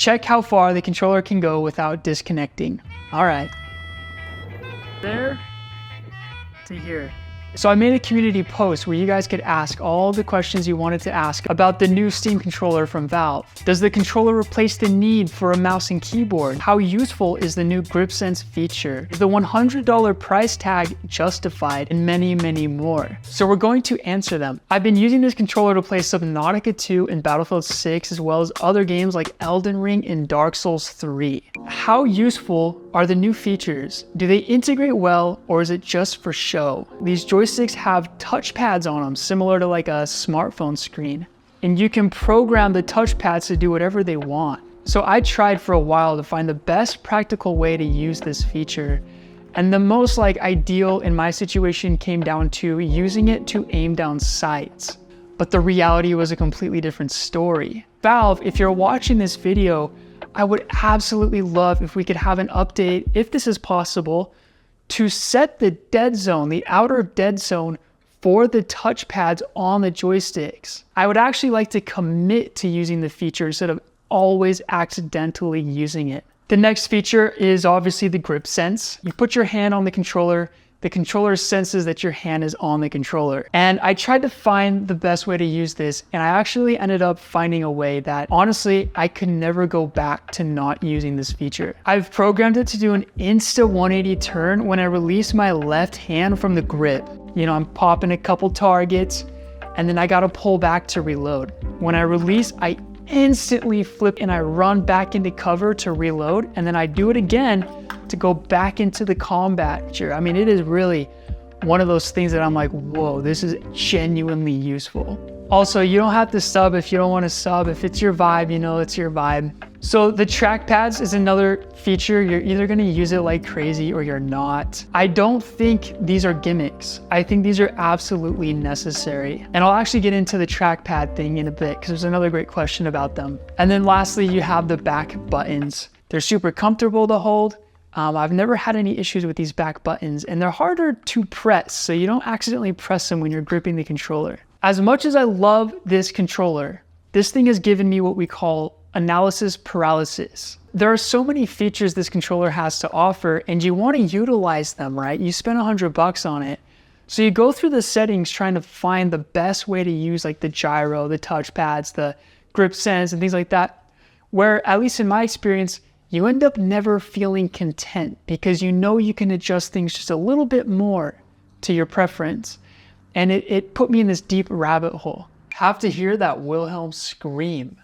Check how far the controller can go without disconnecting. All right. There to here. So I made a community post where you guys could ask all the questions you wanted to ask about the new Steam controller from Valve. Does the controller replace the need for a mouse and keyboard? How useful is the new GripSense feature? Is the $100 price tag justified? And many, many more. So we're going to answer them. I've been using this controller to play Subnautica 2 and Battlefield 6, as well as other games like Elden Ring and Dark Souls 3. How useful are the new features? Do they integrate well, or is it just for show? These joysticks have touchpads on them, similar to like a smartphone screen. And you can program the touchpads to do whatever they want. So I tried for a while to find the best practical way to use this feature. And the most ideal in my situation came down to using it to aim down sights. But the reality was a completely different story. Valve, if you're watching this video, I would absolutely love if we could have an update, if this is possible, to set the dead zone, the outer dead zone for the touchpads on the joysticks. I would actually like to commit to using the feature instead of always accidentally using it. The next feature is obviously the GripSense. You put your hand on the controller senses that your hand is on the controller. And I tried to find the best way to use this, and I actually ended up finding a way that honestly, I could never go back to not using this feature. I've programmed it to do an insta 180 turn when I release my left hand from the grip. You know, I'm popping a couple targets, and then I gotta pull back to reload. When I release, I instantly flip and I run back into cover to reload, and then I do it again to go back into the combat. I mean, it is really one of those things that I'm like, whoa, this is genuinely useful. Also, you don't have to sub if you don't want to sub. If it's your vibe, you know it's your vibe. So the Trackpads is another feature. You're either going to use it like crazy or you're not. I don't think these are gimmicks. I think these are absolutely necessary. And I'll actually get into the Trackpad thing in a bit because there's another great question about them. And then lastly, you have the back buttons. They're super comfortable to hold. I've never had any issues with these back buttons, and they're harder to press, so you don't accidentally press them when you're gripping the controller. As much as I love this controller, this thing has given me what we call analysis paralysis. There are so many features this controller has to offer, and you want to utilize them, right? You spend $100 on it. So you go through the settings trying to find the best way to use like the gyro, the touchpads, the GripSense, and things like that, where at least in my experience, you end up never feeling content because you know you can adjust things just a little bit more to your preference. And it put me in this deep rabbit hole. Have to hear that Wilhelm scream.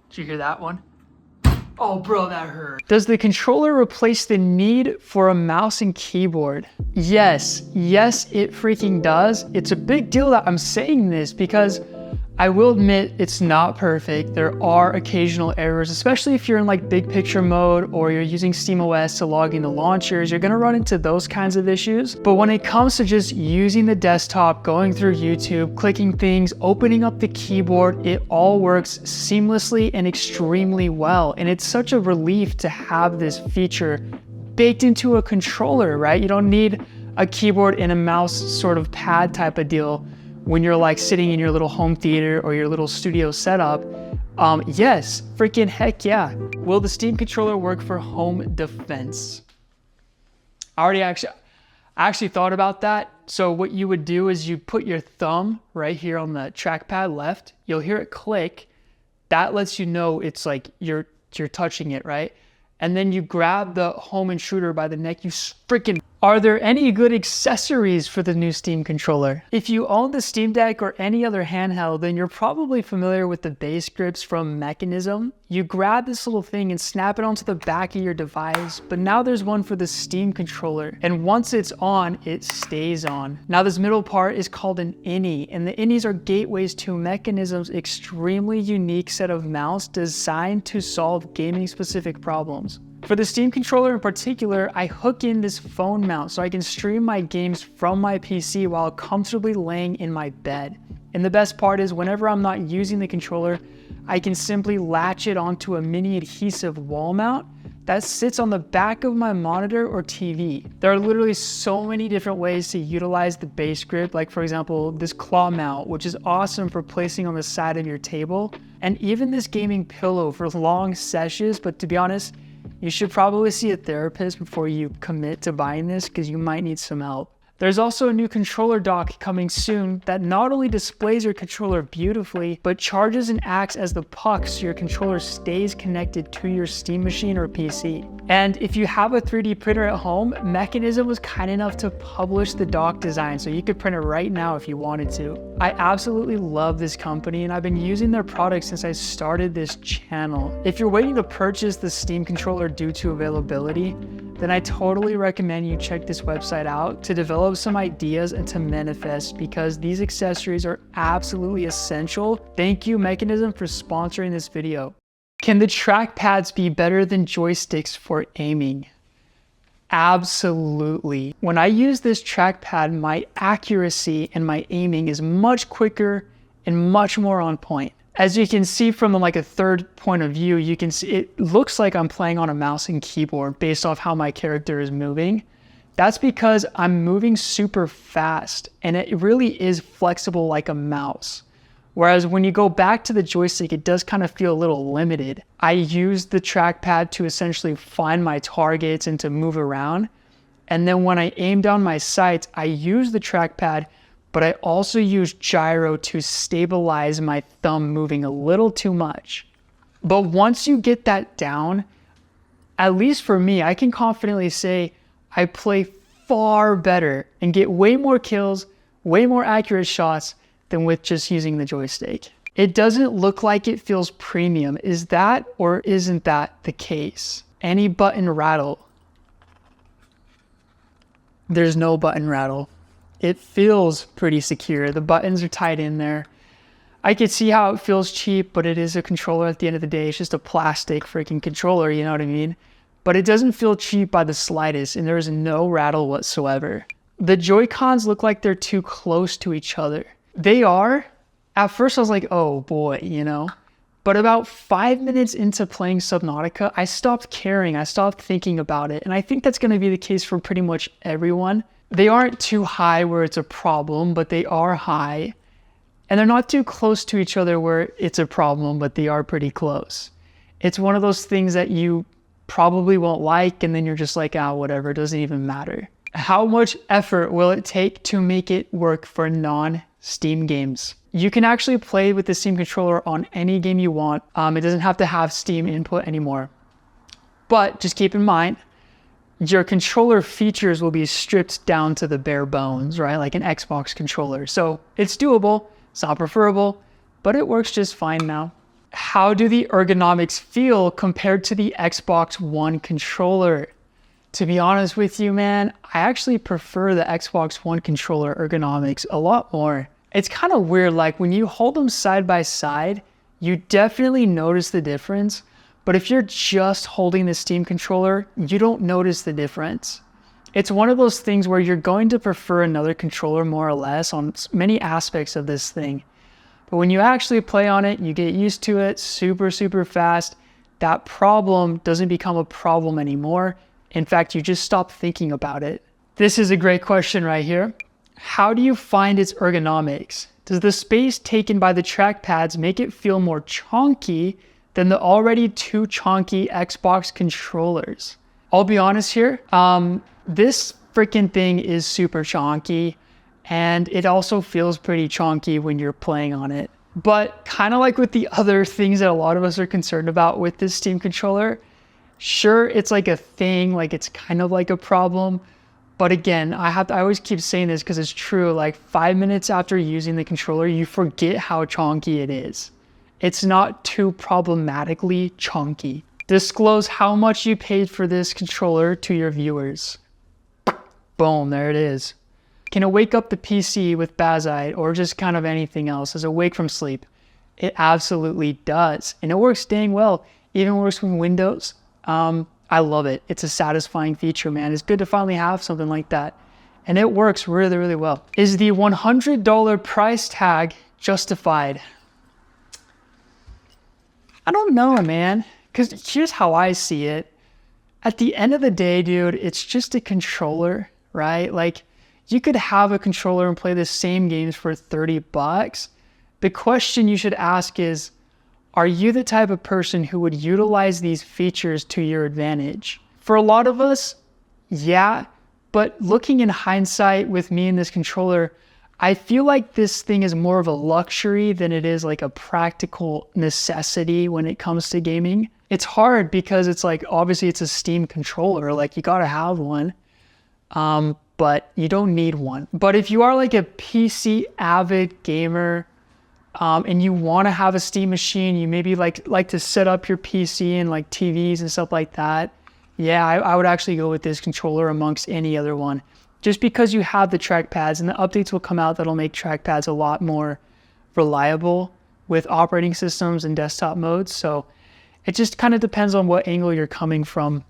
Did you hear that one? Oh bro, that hurt. Does the controller replace the need for a mouse and keyboard? Yes, it freaking does. It's a big deal that I'm saying this because I will admit it's not perfect. There are occasional errors, especially if you're in like big picture mode or you're using SteamOS to log into launchers, you're gonna run into those kinds of issues. But when it comes to just using the desktop, going through YouTube, clicking things, opening up the keyboard, it all works seamlessly and extremely well. And it's such a relief to have this feature baked into a controller, right? You don't need a keyboard and a mouse sort of pad type of deal when you're like sitting in your little home theater or your little studio setup. Yes, freaking heck yeah. Will the Steam controller work for home defense? I actually thought about that. So what you would do is you put your thumb right here on the trackpad left. You'll hear it click. That lets you know it's like you're touching it, right? And then you grab the home intruder by the neck. You freaking... Are there any good accessories for the new Steam controller? If you own the Steam Deck or any other handheld, then you're probably familiar with the base grips from Mechanism. You grab this little thing and snap it onto the back of your device, but now there's one for the Steam controller. And once it's on, it stays on. Now this middle part is called an innie, and the innies are gateways to Mechanism's extremely unique set of mounts designed to solve gaming specific problems. For the Steam controller in particular, I hook in this phone mount so I can stream my games from my PC while comfortably laying in my bed. And the best part is whenever I'm not using the controller, I can simply latch it onto a mini adhesive wall mount that sits on the back of my monitor or TV. There are literally so many different ways to utilize the base grip, like for example, this claw mount, which is awesome for placing on the side of your table, and even this gaming pillow for long sessions. But to be honest, you should probably see a therapist before you commit to buying this because you might need some help. There's also a new controller dock coming soon that not only displays your controller beautifully, but charges and acts as the puck so your controller stays connected to your Steam machine or PC. And if you have a 3D printer at home, Mechanism was kind enough to publish the dock design so you could print it right now if you wanted to. I absolutely love this company and I've been using their products since I started this channel. If you're waiting to purchase the Steam controller due to availability, then I totally recommend you check this website out to develop some ideas and to manifest, because these accessories are absolutely essential. Thank you, Mechanism, for sponsoring this video. Can the trackpads be better than joysticks for aiming? Absolutely. When I use this trackpad, my accuracy and my aiming is much quicker and much more on point. As you can see from like a third point of view, you can see it looks like I'm playing on a mouse and keyboard based off how my character is moving. That's because I'm moving super fast and it really is flexible like a mouse. Whereas when you go back to the joystick, it does kind of feel a little limited. I use the trackpad to essentially find my targets and to move around. And then when I aim down my sights, I use the trackpad, but I also use gyro to stabilize my thumb moving a little too much. But once you get that down, at least for me, I can confidently say I play far better and get way more kills, way more accurate shots than with just using the joystick. It doesn't look like it feels premium. Is that or isn't that the case? Any button rattle? There's no button rattle. It feels pretty secure. The buttons are tied in there. I could see how it feels cheap, but it is a controller at the end of the day. It's just a plastic freaking controller, you know what I mean? But it doesn't feel cheap by the slightest, and there is no rattle whatsoever. The Joy-Cons look like they're too close to each other. They are. At first I was like, oh boy, you know? But about 5 minutes into playing Subnautica, I stopped caring. I stopped thinking about it. And I think that's going to be the case for pretty much everyone. They aren't too high where it's a problem, but they are high. And they're not too close to each other where it's a problem, but they are pretty close. It's one of those things that you probably won't like, and then you're just like, ah, whatever, it doesn't even matter. How much effort will it take to make it work for non-Steam games? You can actually play with the Steam controller on any game you want. It doesn't have to have Steam input anymore. But just keep in mind, your controller features will be stripped down to the bare bones, right? Like an Xbox controller. So it's doable, it's not preferable, but it works just fine now. How do the ergonomics feel compared to the Xbox One controller? To be honest with you, man, I actually prefer the Xbox One controller ergonomics a lot more. It's kind of weird, like when you hold them side by side, you definitely notice the difference. But if you're just holding the Steam controller, you don't notice the difference. It's one of those things where you're going to prefer another controller more or less on many aspects of this thing. But when you actually play on it, you get used to it super, super fast. That problem doesn't become a problem anymore. In fact, you just stop thinking about it. This is a great question right here. How do you find its ergonomics? Does the space taken by the trackpads make it feel more chonky than the already too chonky Xbox controllers? I'll be honest here, this freaking thing is super chonky, and it also feels pretty chonky when you're playing on it. But kind of like with the other things that a lot of us are concerned about with this Steam controller, sure, it's like a thing, like it's kind of like a problem. But again, I always keep saying this because it's true. Like 5 minutes after using the controller, you forget how chonky it is. It's not too problematically chunky. Disclose how much you paid for this controller to your viewers. Boom, there it is. Can it wake up the PC with Bazzite or just kind of anything else as a wake from sleep? It absolutely does. And it works dang well. Even works with Windows. I love it. It's a satisfying feature, man. It's good to finally have something like that. And it works really, really well. Is the $100 price tag justified? I don't know, man. Because here's how I see it. At the end of the day, dude, it's just a controller, right? Like, you could have a controller and play the same games for $30. The question you should ask is, are you the type of person who would utilize these features to your advantage? For a lot of us, yeah, but looking in hindsight with me and this controller, I feel like this thing is more of a luxury than it is like a practical necessity when it comes to gaming. It's hard because it's like, obviously it's a Steam controller, like you gotta have one, but you don't need one. But if you are like a PC avid gamer, and you wanna have a Steam machine, you maybe like to set up your PC and like TVs and stuff like that, yeah, I would actually go with this controller amongst any other one. Just because you have the trackpads, and the updates will come out that'll make trackpads a lot more reliable with operating systems and desktop modes. So it just kind of depends on what angle you're coming from.